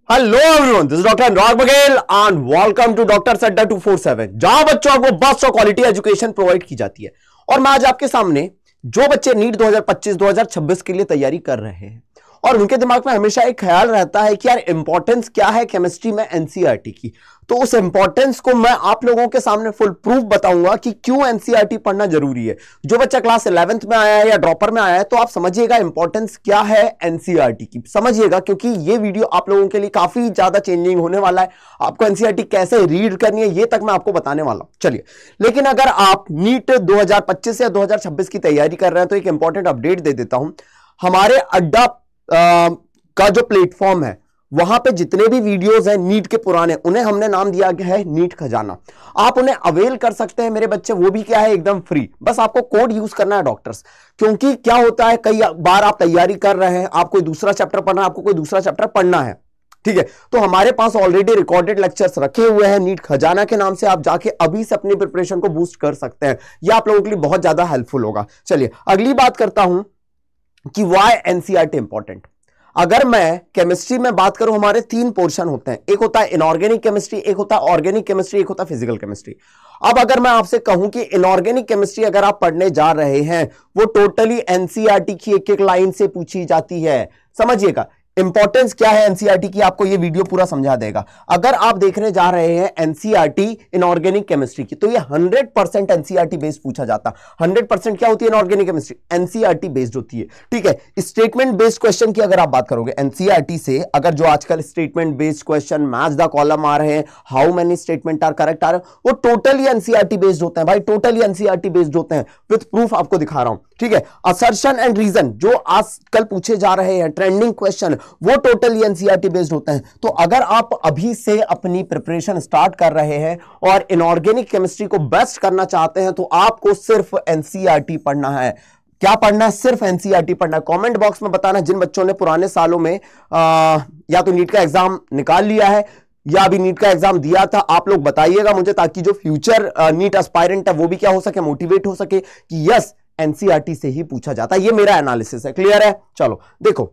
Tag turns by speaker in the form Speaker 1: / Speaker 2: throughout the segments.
Speaker 1: Hello everyone, this is doctor Anurag Baghel and welcome to doctor Adda 247, जहां बच्चों को बेस्ट और क्वालिटी एजुकेशन प्रोवाइड की जाती है। और मैं आज आपके सामने जो बच्चे नीट 2025-2026 के लिए तैयारी कर रहे हैं और उनके दिमाग में हमेशा एक ख्याल रहता है कि यार इंपॉर्टेंस क्या है केमिस्ट्री में एनसीईआरटी की, तो उस इंपॉर्टेंस को मैं आप लोगों के सामने फुल प्रूफ बताऊंगा कि क्यों एनसीईआरटी पढ़ना जरूरी है। जो बच्चा क्लास 11th में आया है या ड्रॉपर में आया है, तो आप समझिएगा इंपॉर्टेंस क्या है एनसीईआरटी की, समझिएगा, क्योंकि ये वीडियो आप लोगों के लिए काफी ज्यादा चेंजिंग होने वाला है। आपको एनसीईआरटी कैसे रीड करनी है ये तक मैं आपको बताने वाला हूं। चलिए, लेकिन अगर आप नीट 2025 या 2026 की तैयारी कर रहे हैं तो एक इंपॉर्टेंट अपडेट दे देता हूं। हमारे अड्डा का जो प्लेटफॉर्म है वहां पे जितने भी वीडियोस हैं नीट के पुराने, उन्हें हमने नाम दिया गया है नीट खजाना। आप उन्हें अवेल कर सकते हैं मेरे बच्चे, वो भी क्या है एकदम फ्री। बस आपको कोड यूज करना है डॉक्टर्स, क्योंकि क्या होता है कई बार आप तैयारी कर रहे हैं, आप कोई दूसरा चैप्टर पढ़ना है, आपको कोई दूसरा चैप्टर पढ़ना है, ठीक है, तो हमारे पास ऑलरेडी रिकॉर्डेड लेक्चर्स रखे हुए हैं नीट खजाना के नाम से। आप जाके अभी से अपनी प्रिपरेशन को बूस्ट कर सकते हैं, यह आप लोगों के लिए बहुत ज्यादा हेल्पफुल होगा। चलिए अगली बात करता हूं कि वाई एनसीईआरटी इंपॉर्टेंट। अगर मैं केमिस्ट्री में बात करूं, हमारे 3 पोर्शन होते हैं, एक होता है इनऑर्गेनिक केमिस्ट्री, एक होता है ऑर्गेनिक केमिस्ट्री, एक होता है फिजिकल केमिस्ट्री। अब अगर मैं आपसे कहूं कि इनऑर्गेनिक केमिस्ट्री अगर आप पढ़ने जा रहे हैं, वो टोटली एनसीईआरटी की एक एक लाइन से पूछी जाती है। समझिएगा इंपॉर्टेंस क्या है एनसीईआरटी की, आपको ये वीडियो पूरा समझा देगा। अगर आप देखने जा रहे हैं एनसीईआरटी इनऑर्गेनिक केमिस्ट्री की, तो ये 100% एनसीईआरटी बेस्ड पूछा जाता। 100% क्या होती है इनऑर्गेनिक केमिस्ट्री? एनसीईआरटी बेस्ड होती है, ठीक है। स्टेटमेंट बेस्ड क्वेश्चन की अगर आप बात करोगे एनसीईआरटी से, अगर जो आजकल statement based question match the column आ रहे हैं, how many statement are correct आ रहे हैं, वो टोटली एनसीईआरटी बेस्ड होते हैं भाई, टोटली एनसीईआरटी बेस्ड होते हैं। विद प्रूफ आपको दिखा रहा हूं, ठीक है। असर्शन एंड रीजन जो आजकल पूछे जा रहे हैं, ट्रेंडिंग क्वेश्चन, वो टोटली एनसीईआरटी बेस्ड होते हैं। तो अगर आप अभी से अपनी प्रिपरेशन स्टार्ट कर रहे हैं और इनऑर्गेनिक केमिस्ट्री को बेस्ट करना चाहते हैं, तो आपको सिर्फ एनसीईआरटी पढ़ना है। क्या पढ़ना है? सिर्फ एनसीईआरटी पढ़ना है। कमेंट बॉक्स में बताना जिन बच्चों ने पुराने सालों में या तो नीट का एग्जाम निकाल लिया है या अभी नीट का एग्जाम दिया था, आप लोग बताइएगा मुझे, ताकि जो फ्यूचर नीट एस्पायरेंट है वो भी क्या हो सके, मोटिवेट हो सके कि यस एनसीईआरटी से ही पूछा जाता है। ये मेरा एनालिसिस है, क्लियर है। चलो देखो,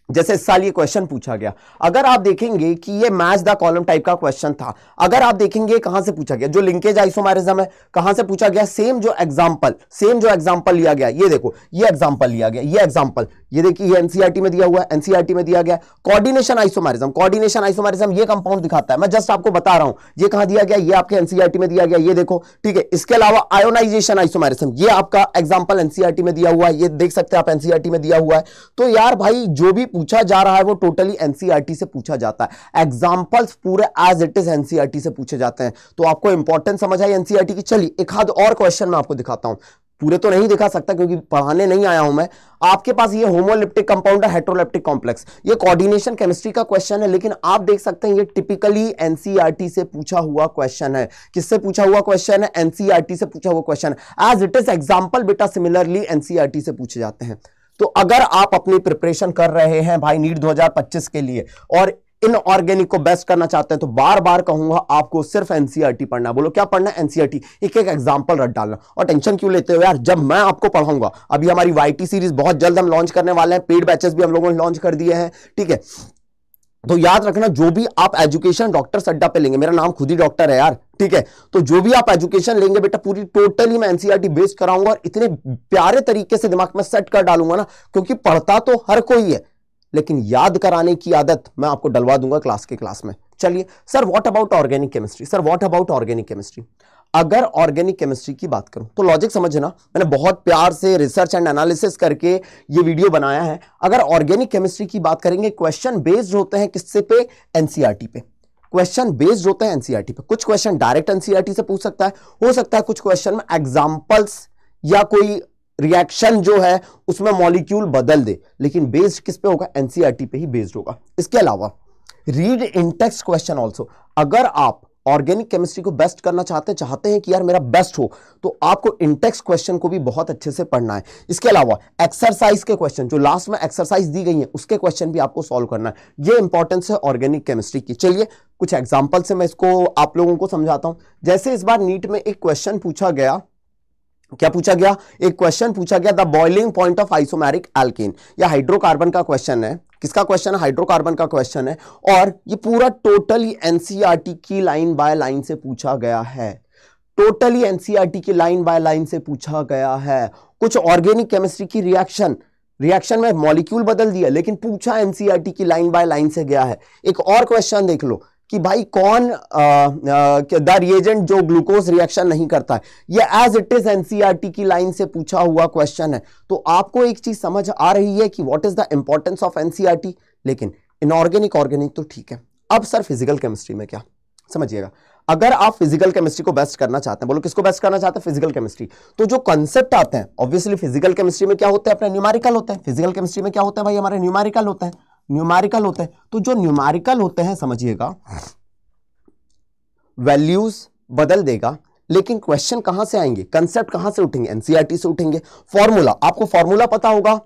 Speaker 1: जैसे इस साल ये क्वेश्चन पूछा गया, अगर आप देखेंगे कि ये मैच द कॉलम टाइप का क्वेश्चन था। अगर आप देखेंगे कहां से पूछा गया, जो लिंकेज आइसोमेरिज्म है कहां से पूछा गया, सेम जो एग्जांपल लिया गया, ये देखो ये एग्जांपल लिया गया, ये एग्जांपल, ये देखिए ये एनसीईआरटी में दिया हुआ है, एनसीईआरटी में दिया गया कोऑर्डिनेशन आइसोमेरिज्म, ये कंपाउंड दिखाता है, मैं जस्ट आपको बता रहा हूं ये कहां दिया गया, ये आपके एनसीईआरटी में दिया गया, ये देखो, ठीक है। इसके अलावा आयोनाइजेशन आइसोमेरिज्म, ये आपका एग्जांपल एनसीईआरटी में दिया हुआ है, ये देख सकते हैं आप एनसीईआरटी में दिया हुआ है। तो यार भाई जो भी पूछा जा रहा है वो टोटली एनसीईआरटी से पूछा जाता है, एग्जांपल्स पूरे एज इट इज एनसीईआरटी से पूछे जाते हैं। तो आपको इंपॉर्टेंस समझ आई एनसीईआरटी की। चलिए एक आध और क्वेश्चन मैं आपको दिखाता हूं, पूरे तो नहीं दिखा सकता क्योंकि पढ़ाने नहीं आया हूं मैं। आपके पास ये होमोलिप्टिक कंपाउंड है, हेटेरोलिप्टिक कॉम्प्लेक्स, ये कोऑर्डिनेशन केमिस्ट्री का क्वेश्चन है, लेकिन आप देख सकते हैं ये टिपिकली एनसीईआरटी से पूछा हुआ क्वेश्चन है। किससे पूछा हुआ क्वेश्चन है? एनसीईआरटी से पूछा हुआ क्वेश्चन है। एज इट इज एग्जांपल बेटा सिमिलरली एनसीईआरटी से पूछे जाते हैं। तो अगर आप अपनी प्रिपरेशन कर रहे हैं भाई नीट 2025 के लिए और इनऑर्गेनिक को बेस्ट करना चाहते हैं, तो बार बार कहूंगा आपको सिर्फ एनसीईआरटी पढ़ना। बोलो क्या पढ़ना है? एनसीईआरटी, एक एक एग्जांपल रट डालना। और टेंशन क्यों लेते हो यार, जब मैं आपको पढ़ाऊंगा, अभी हमारी वाईटी सीरीज बहुत जल्द हम लॉन्च करने वाले हैं, पेड बैचेस भी हम लोगों ने लॉन्च कर दिए हैं, ठीक है। तो याद रखना जो भी आप एजुकेशन डॉक्टर अड्डा पे लेंगे, मेरा नाम खुद ही डॉक्टर है यार, ठीक है, तो जो भी आप एजुकेशन लेंगे बेटा पूरी टोटली मैं एनसीईआरटी बेस्ड कराऊंगा और इतने प्यारे तरीके से दिमाग में सेट कर डालूंगा ना, क्योंकि पढ़ता तो हर कोई है लेकिन याद कराने की आदत मैं आपको डलवा दूंगा क्लास में। चलिए sir what about organic chemistry, sir what about organic chemistry. अगर ऑर्गेनिक केमिस्ट्री की बात करूं तो लॉजिक समझना, मैंने बहुत प्यार से रिसर्च एंड एनालिसिस करके ये वीडियो बनाया है। अगर ऑर्गेनिक केमिस्ट्री की बात करेंगे, क्वेश्चन बेस्ड होते हैं किससे पे? एनसीईआरटी पे। क्वेश्चन बेस्ड होते हैं एनसीईआरटी पे। कुछ क्वेश्चन डायरेक्ट एनसीईआरटी से पूछ सकता है, हो सकता है कुछ क्वेश्चन में एग्जांपल्स या कोई रिएक्शन जो है उसमें मॉलिक्यूल बदल दे, लेकिन बेस्ड किस पे होगा? एनसीईआरटी पे ही बेस्ड होगा। इसके अलावा read in text question also. अगर आप ऑर्गेनिक केमिस्ट्री को बेस्ट करना चाहते हैं कि यार मेरा बेस्ट हो, तो आपको इंटेक्स क्वेश्चन को भी बहुत अच्छे से पढ़ना है। इसके अलावा एक्सरसाइज के क्वेश्चन, जो लास्ट में एक्सरसाइज दी गई है उसके क्वेश्चन भी आपको सॉल्व करना है। ये इंपॉर्टेंस है ऑर्गेनिक केमिस्ट्री की। चलिए कुछ एग्जांपल से मैं इसको आप लोगों को समझाता हूं। जैसे इस बार नीट में एक क्वेश्चन पूछा गया, क्या पूछा गया? एक क्वेश्चन पूछा गया the boiling point of isomeric alkane, या हाइड्रोकार्बन का क्वेश्चन है। किसका क्वेश्चन है? हाइड्रोकार्बन का क्वेश्चन है। और ये पूरा टोटली एनसीईआरटी की लाइन बाय लाइन से पूछा गया है, टोटली एनसीईआरटी की लाइन बाय लाइन से पूछा गया है। कुछ ऑर्गेनिक केमिस्ट्री की रिएक्शन में मॉलिक्यूल बदल दिया, लेकिन पूछा एनसीईआरटी की लाइन बाय लाइन से गया है। एक और क्वेश्चन देख लो कि भाई कौन द रिएजेंट जो ग्लूकोज रिएक्शन नहीं करता है, ये एज इट इज एनसीईआरटी की लाइन से पूछा हुआ क्वेश्चन है। तो आपको एक चीज समझ आ रही है कि what is the importance of NCERT. लेकिन इनऑर्गेनिक ऑर्गेनिक तो ठीक है, अब सर फिजिकल केमिस्ट्री में क्या? समझिएगा, अगर आप फिजिकल केमिस्ट्री को बेस्ट करना चाहते हैं, बोलो किसको बेस्ट करना चाहते हैं? Physical chemistry. तो जो कंसेप्ट आते हैं, ऑब्वियसली फिजिकल केमिस्ट्री में क्या होते हैं? अपने न्यूमेरिकल होते हैं। फिजिकल केमिस्ट्री में क्या होता है भाई? हमारे न्यूमेरिकल होते हैं, न्यूमेरिकल होते हैं। तो जो न्यूमेरिकल होते हैं, समझिएगा, वैल्यूज बदल देगा, लेकिन क्वेश्चन कहां से आएंगे? कंसेप्ट कहां से उठेंगे? एनसीईआरटी से उठेंगे। फॉर्मूला, आपको फॉर्मूला पता होगा,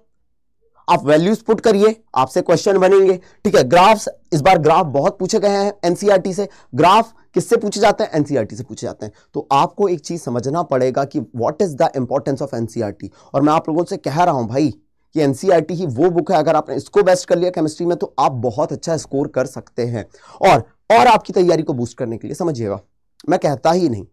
Speaker 1: आप वैल्यूज पुट करिए, आपसे क्वेश्चन बनेंगे। ठीक है, ग्राफ्स, इस बार ग्राफ बहुत पूछे गए हैं एनसीईआरटी से। ग्राफ किससे पूछे जाते हैं? एनसीईआरटी से पूछे जाते हैं। तो आपको एक चीज समझना पड़ेगा कि what is the importance of NCERT. और मैं आप लोगों से कह रहा हूं भाई कि एनसीईआरटी ही वो बुक है, अगर आपने इसको बेस्ट कर लिया केमिस्ट्री में तो आप बहुत अच्छा स्कोर कर सकते हैं। और आपकी तैयारी को बूस्ट करने के लिए, समझिएगा, मैं कहता ही नहीं,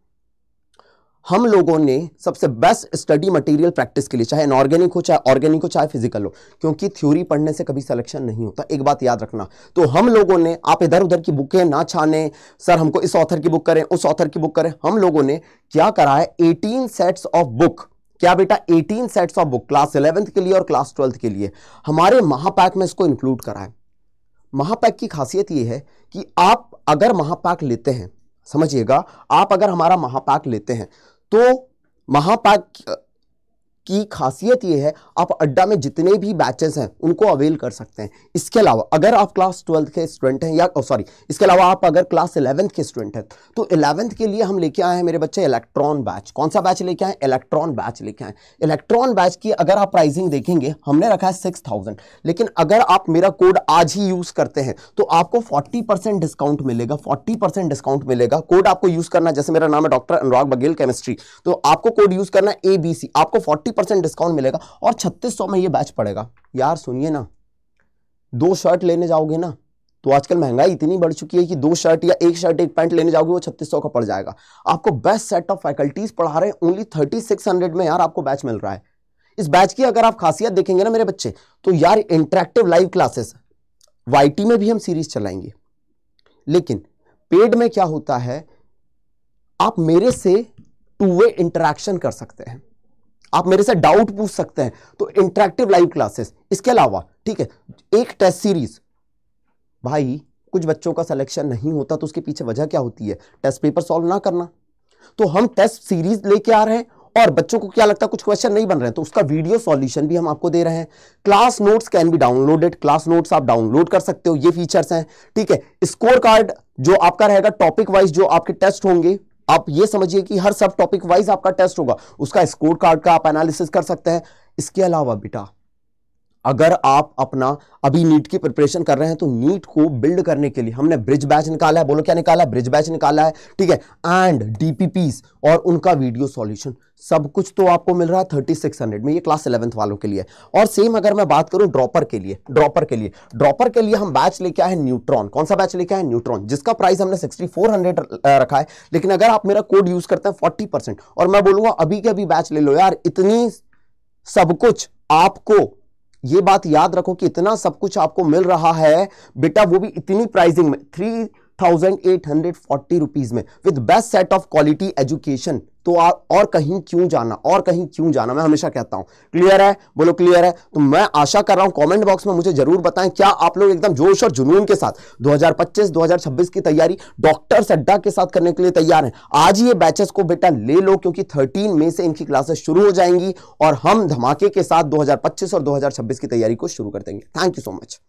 Speaker 1: हम लोगों ने सबसे बेस्ट स्टडी मटेरियल प्रैक्टिस के लिए, चाहे इनऑर्गेनिक हो, चाहे ऑर्गेनिक हो, चाहे फिजिकल हो, क्योंकि थ्योरी पढ़ने से कभी सिलेक्शन नहीं होता, एक बात याद रखना। तो हम लोगों ने, आप इधर उधर की बुकें ना छाने, सर हमको इस ऑथर की बुक करें, उस ऑथर की बुक करें, हम लोगों ने क्या करा है? 18 सेट्स ऑफ बुक। क्या बेटा? 18 sets of book, class 11th के लिए और क्लास 12th के लिए, हमारे महापैक में इसको इंक्लूड करा है। महापैक की खासियत यह है कि आप अगर महापैक लेते हैं, समझिएगा, आप अगर हमारा महापैक लेते हैं तो महापैक की खासियत यह है, आप अड्डा में जितने भी बैचेस हैं उनको अवेल कर सकते हैं। इसके अलावा अगर आप क्लास 12th के स्टूडेंट हैं, या सॉरी, इसके अलावा आप अगर क्लास 11th के स्टूडेंट हैं, तो 11th के लिए हम लेके आए हैं मेरे बच्चे इलेक्ट्रॉन बैच। कौन सा बैच लेके आए? इलेक्ट्रॉन बैच लेके आए। इलेक्ट्रॉन बैच की अगर आप प्राइसिंग देखेंगे, हमने रखा है 6000, लेकिन अगर आप मेरा कोड आज ही यूज करते हैं तो आपको 40% डिस्काउंट मिलेगा। 40% डिस्काउंट मिलेगा। कोड आपको यूज करना, जैसे मेरा नाम है डॉक्टर अनुराग बघेल केमिस्ट्री, तो आपको कोड यूज करना है ABC, आपको 40% डिस्काउंट मिलेगा और 3600 में ये बैच पड़ेगा। यार सुनिए ना, 2 शर्ट लेने जाओगे ना, तो आजकल महंगाई इतनी बढ़ चुकी है कि 2 शर्ट या 1 शर्ट 1 पैंट लेने जाओगे वो 3600 का पड़ जाएगा। आपको बेस्ट सेट ऑफ फैकल्टीज पढ़ा रहे हैं, ओनली 3600 में यार आपको बैच मिल रहा है। इस बैच की अगर आप खासियत देखेंगे ना मेरे बच्चे, तो यार इंटरेक्टिव लाइव क्लासेस, YT में भी हम सीरीज चलाएंगे, लेकिन पेड में क्या होता है, आप मेरे से 2 वे इंटरेक्शन कर सकते हैं, आप मेरे से डाउट पूछ सकते हैं, तो इंटरेक्टिव लाइव क्लासेस। इसके अलावा ठीक है, एक टेस्ट सीरीज। भाई कुछ बच्चों का सिलेक्शन नहीं होता तो उसके पीछे वजह क्या होती है? टेस्ट पेपर सॉल्व ना करना। तो हम टेस्ट सीरीज लेके आ रहे हैं, और बच्चों को क्या लगता है कुछ क्वेश्चन नहीं बन रहे हैं, तो उसका वीडियो सॉल्यूशन भी हम आपको दे रहे हैं। Class notes can be downloaded, class notes आप डाउनलोड कर सकते हो, ये फीचर्स हैं। ठीक है, स्कोर कार्ड जो आपका रहेगा, टॉपिक वाइज जो आपके टेस्ट होंगे, आप ये समझिए कि हर सब टॉपिक वाइज आपका टेस्ट होगा, उसका स्कोर कार्ड का आप एनालिसिस कर सकते हैं। इसके अलावा बेटा, अगर आप अपना अभी नीट की प्रिपरेशन कर रहे हैं, तो नीट को बिल्ड करने के लिए हमने ब्रिज बैच निकाला है। बोलो क्या निकाला है? ब्रिज बैच निकाला है। ठीक है, एंड DPPs और उनका वीडियो सॉल्यूशन, सब कुछ तो आपको मिल रहा है 3600 में, ये क्लास 11th वालों के लिए। और सेम अगर मैं बात करूं ड्रॉपर के लिए, ड्रॉपर के लिए हम बैच लेके आए न्यूट्रॉन। कौन सा बैच लेके आए? न्यूट्रॉन, जिसका प्राइस हमने 6400 रखा है। लेकिन अगर आप मेरा कोड यूज करते हैं 40%, और मैं बोलूंगा अभी के अभी बैच ले लो यार, इतनी सब कुछ आपको, ये बात याद रखो कि इतना सब कुछ आपको मिल रहा है बेटा, वो भी इतनी प्राइसिंग में, 3840 रुपीज में, with best set of quality education. तो और कहीं क्यों जाना, और कहीं क्यों जाना, मैं हमेशा कहता हूं। क्लियर है? बोलो क्लियर है। तो मैं आशा कर रहा हूं कमेंट बॉक्स में मुझे जरूर बताएं, क्या आप लोग एकदम जोश और जुनून के साथ 2025-2026 की तैयारी डॉक्टर सड्डा के साथ करने के लिए तैयार हैं? आज ये बैचेस को बेटा ले लो, क्योंकि 13 मई से इनकी क्लासेस शुरू हो जाएंगी और हम धमाके के साथ 2025 और 2026 की तैयारी को शुरू कर देंगे। Thank you so much.